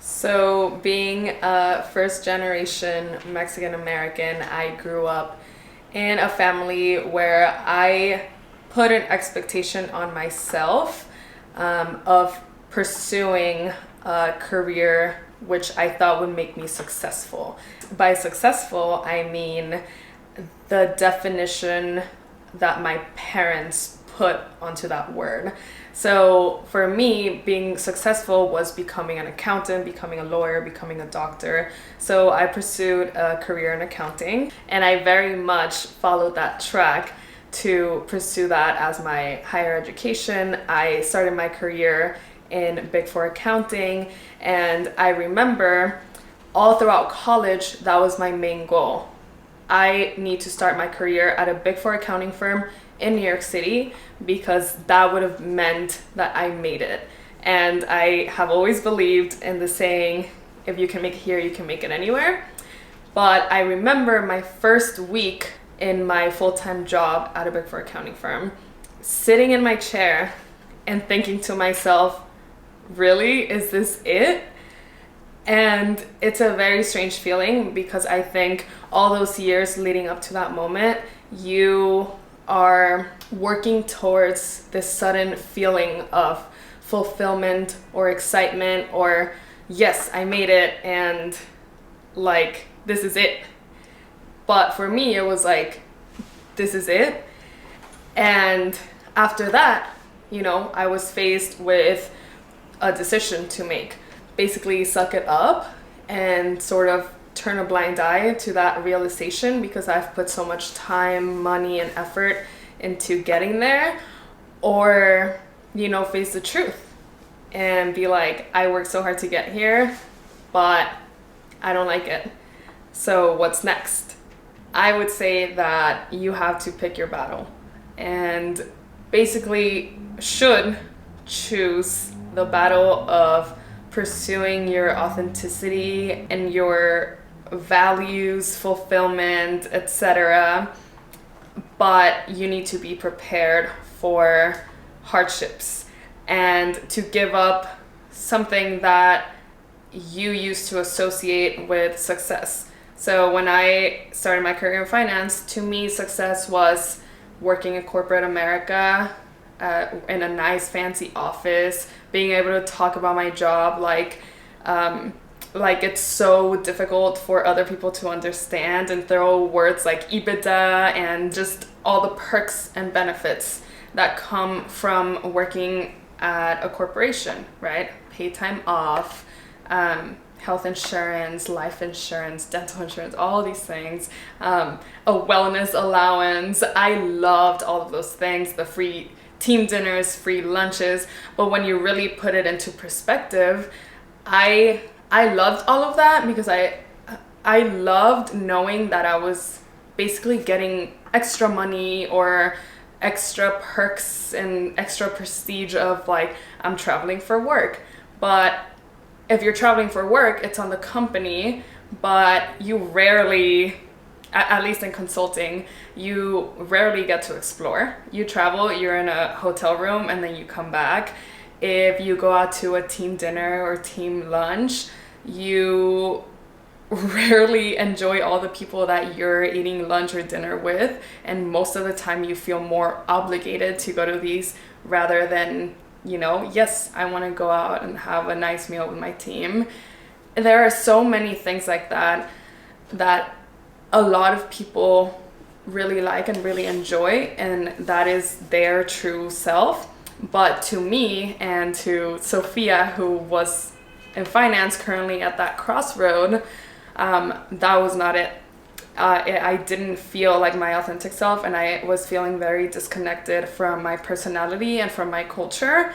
So, being a first generation Mexican American, I grew up in a family where I put an expectation on myself of pursuing a career which I thought would make me successful. By successful, I mean the definition that my parents put onto that word. So for me, being successful was becoming an accountant, becoming a lawyer, becoming a doctor. So I pursued a career in accounting, and I very much followed that track to pursue that as my higher education. I started my career in Big Four accounting, and I remember all throughout college, that was my main goal. I need to start my career at a Big Four accounting firm in New York City because that would have meant that I made it. And I have always believed in the saying, if you can make it here, you can make it anywhere. But I remember my first week in my full-time job at a Big Four accounting firm, sitting in my chair and thinking to myself, really, is this it? And it's a very strange feeling because I think all those years leading up to that moment, you are working towards this sudden feeling of fulfillment or excitement or, yes, I made it and like, this is it. But for me, it was like, this is it. And after that, I was faced with a decision to make. Basically, suck it up and sort of turn a blind eye to that realization because I've put so much time, money, and effort into getting there, or face the truth and be like, I worked so hard to get here, but I don't like it. So what's next? I would say that you have to pick your battle and basically should choose the battle of pursuing your authenticity and your values, fulfillment, etc. But you need to be prepared for hardships and to give up something that you used to associate with success. So when I started my career in finance, to me, success was working in corporate America, in a nice fancy office, being able to talk about my job like it's so difficult for other people to understand and throw words like EBITDA and just all the perks and benefits that come from working at a corporation, right? Paid time off, health insurance, life insurance, dental insurance, all these things, a wellness allowance. I loved all of those things, the free team dinners, free lunches. But when you really put it into perspective, I loved all of that because I loved knowing that I was basically getting extra money or extra perks and extra prestige of like, I'm traveling for work. But if you're traveling for work, it's on the company, but you rarely, at least in consulting, you rarely get to explore. You travel, you're in a hotel room, and then you come back. If you go out to a team dinner or team lunch, you rarely enjoy all the people that you're eating lunch or dinner with. And most of the time you feel more obligated to go to these rather than, yes, I want to go out and have a nice meal with my team. There are so many things like that a lot of people really like and really enjoy, and that is their true self. But to me and to Sophia, who was in finance currently at that crossroad, that was not it. I didn't feel like my authentic self, and I was feeling very disconnected from my personality and from my culture.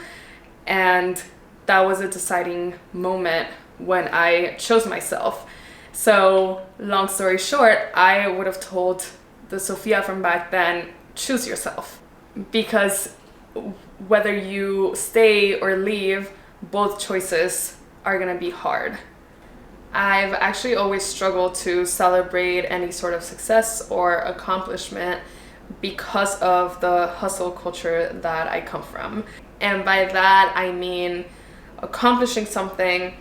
And that was a deciding moment when I chose myself. So long story short, I would have told the Sophia from back then, choose yourself. Because whether you stay or leave, both choices are going to be hard. I've actually always struggled to celebrate any sort of success or accomplishment because of the hustle culture that I come from. And by that, I mean accomplishing something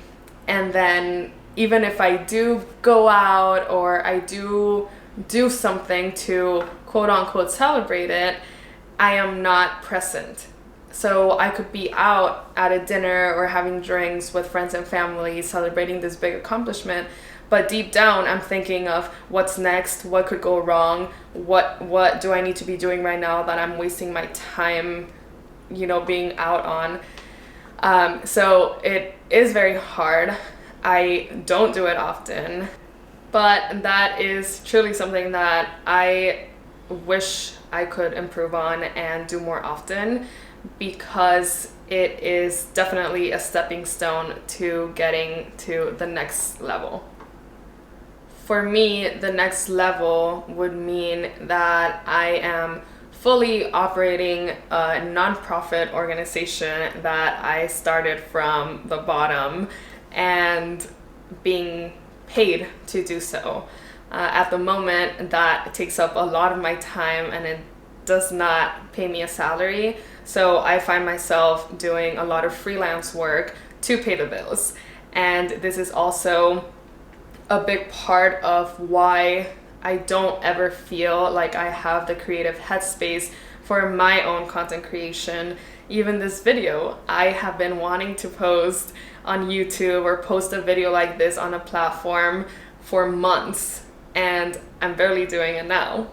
And then even if I do go out or I do something to quote unquote celebrate it, I am not present. So I could be out at a dinner or having drinks with friends and family celebrating this big accomplishment, but deep down I'm thinking of what's next, what could go wrong, what do I need to be doing right now that I'm wasting my time, being out on. So it is very hard. I don't do it often, but that is truly something that I wish I could improve on and do more often, because it is definitely a stepping stone to getting to the next level. For me, the next level would mean that I am fully operating a nonprofit organization that I started from the bottom and being paid to do so. At the moment, that takes up a lot of my time and it does not pay me a salary. So I find myself doing a lot of freelance work to pay the bills. And this is also a big part of why I don't ever feel like I have the creative headspace for my own content creation. Even this video, I have been wanting to post on YouTube or post a video like this on a platform for months, and I'm barely doing it now.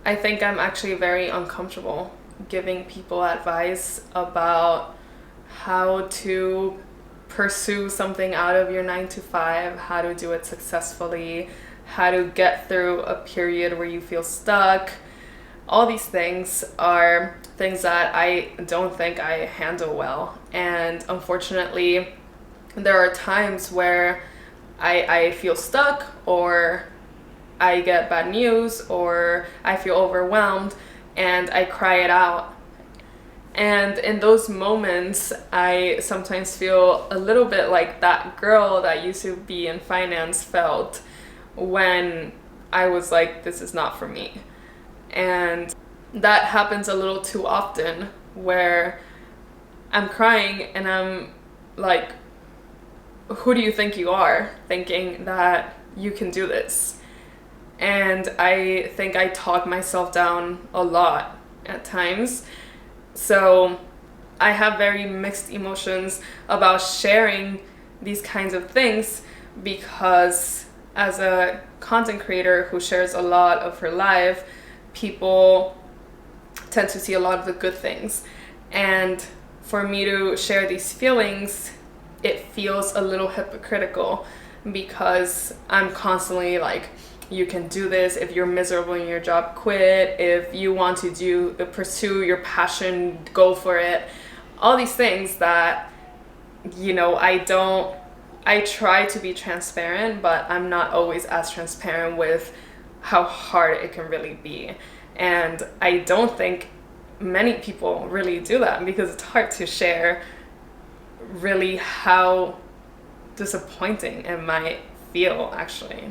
I think I'm actually very uncomfortable giving people advice about how to pursue something out of your 9 to 5, how to do it successfully, how to get through a period where you feel stuck. All these things are things that I don't think I handle well. And unfortunately, there are times where I feel stuck, or I get bad news, or I feel overwhelmed, and I cry it out. And in those moments, I sometimes feel a little bit like that girl that used to be in finance felt when I was like, this is not for me. And that happens a little too often, where I'm crying and I'm like, who do you think you are, thinking that you can do this? And I think I talk myself down a lot at times. So I have very mixed emotions about sharing these kinds of things, because as a content creator who shares a lot of her life, people tend to see a lot of the good things. And for me to share these feelings, it feels a little hypocritical, because I'm constantly like, you can do this. If you're miserable in your job, quit. If you want to pursue your passion, go for it. All these things that, I try to be transparent, but I'm not always as transparent with how hard it can really be. And I don't think many people really do that, because it's hard to share really how disappointing it might feel, actually.